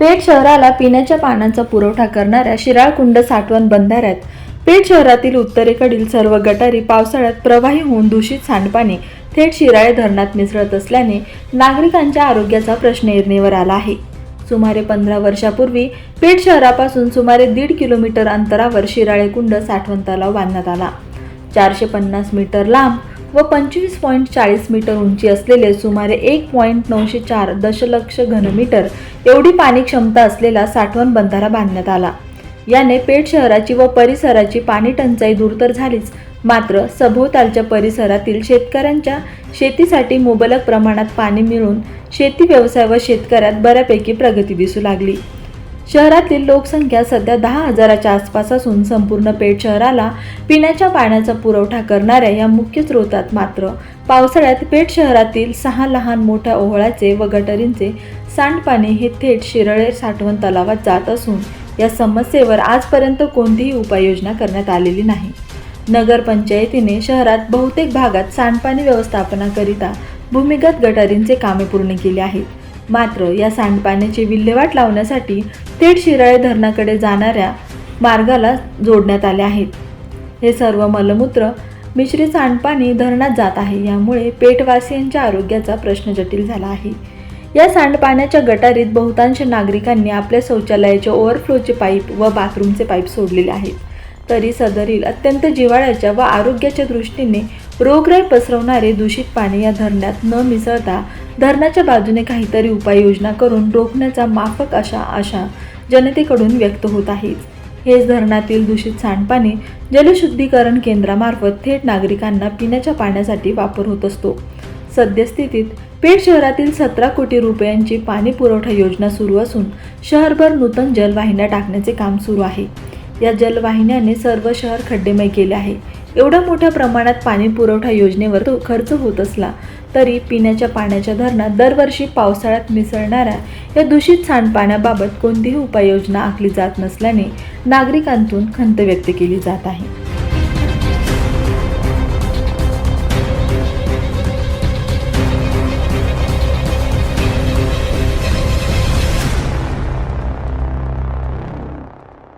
पेठ शहराला पिण्याच्या पाण्याचा पुरवठा करणाऱ्या शिराळकुंड साठवण बंधाऱ्यात पेठ शहरातील उत्तरेकडील सर्व गटारी पावसाळ्यात प्रवाही होऊन दूषित सांडपाणी थेट शिराळे धरणात मिसळत असल्याने नागरिकांच्या आरोग्याचा प्रश्न ऐरणीवर आला आहे। सुमारे 15 वर्षापूर्वी पेठ शहरापासून सुमारे 1.5 किलोमीटर अंतरावर शिराळे कुंड साठवण तलाव बांधण्यात आला। 450 मीटर लांब व 25.40 मीटर उंची असलेले सुमारे 1.904 दशलक्ष घनमीटर एवढी पाणी क्षमता असलेला साठवण बंधारा बांधण्यात आला। याने पेठ शहराची व परिसराची पाणी टंचाई दूर तर झालीच, मात्र सभोवतालच्या परिसरातील शेतकऱ्यांच्या शेतीसाठी मुबलक प्रमाणात पाणी मिळून शेती व्यवसाय व शेतकऱ्यात बऱ्यापैकी प्रगती दिसू लागली। शहरातील लोकसंख्या सध्या 10,000च्या आसपास असून संपूर्ण पेठ शहराला पिण्याच्या पाण्याचा पुरवठा करणाऱ्या या मुख्य स्रोतात मात्र पावसाळ्यात पेठ शहरातील 6 लहान मोठ्या ओहळाचे व गटारींचे सांडपाणी हे थेट शिराळे साठवण तलावात जात असून या समस्येवर आजपर्यंत कोणतीही उपाययोजना करण्यात आलेली नाही। नगरपंचायतीने शहरात बहुतेक भागात सांडपाणी व्यवस्थापनाकरिता भूमिगत गटारींचे कामे पूर्ण केली आहेत, मात्र या सांडपाण्याची विल्हेवाट लावण्यासाठी थेट शिराळे धरणाकडे जाणाऱ्या मार्गाला जोडण्यात आले आहेत। हे सर्व मलमूत्र मिश्रित सांडपाणी धरणात जात आहे, यामुळे पेठवासियांच्या आरोग्याचा प्रश्न जटिल झाला आहे। या सांडपाण्याच्या गटारीत बहुतांश नागरिकांनी आपल्या शौचालयाचे ओव्हरफ्लोचे पाईप व बाथरूमचे पाईप सोडलेले आहेत, तरी सदरील अत्यंत जिव्हाळ्याच्या व आरोग्याच्या दृष्टीने रोगराई पसरवणारे दूषित पाणी या धरणात न मिसळता धरणाच्या बाजूने काहीतरी उपाययोजना करून रोखण्याचा माफक आशा जनतेकडून व्यक्त होत आहे। हेच धरणातील दूषित सांडपाणी जलशुद्धीकरण केंद्रामार्फत थेट नागरिकांना पिण्याच्या पाण्यासाठी वापर होत असतो। सद्यस्थितीत पेठ शहरातील 17 कोटी रुपयांची पाणी पुरवठा योजना सुरू असून शहरभर नूतन जलवाहिन्या टाकण्याचे काम सुरू आहे। या जलवाहिन्याने सर्व शहर खड्डेमय केले आहे। एवढ्या मोठ्या प्रमाणात पाणी पुरवठा योजनेवर खर्च होत असला तरी पिण्याच्या पाण्याच्या धरणात दरवर्षी पावसाळ्यात मिसळणाऱ्या या दूषित सांडपाण्याबाबत कोणतीही उपाययोजना आखली जात नसल्याने नागरिकांतून खंत व्यक्त केली जात आहे।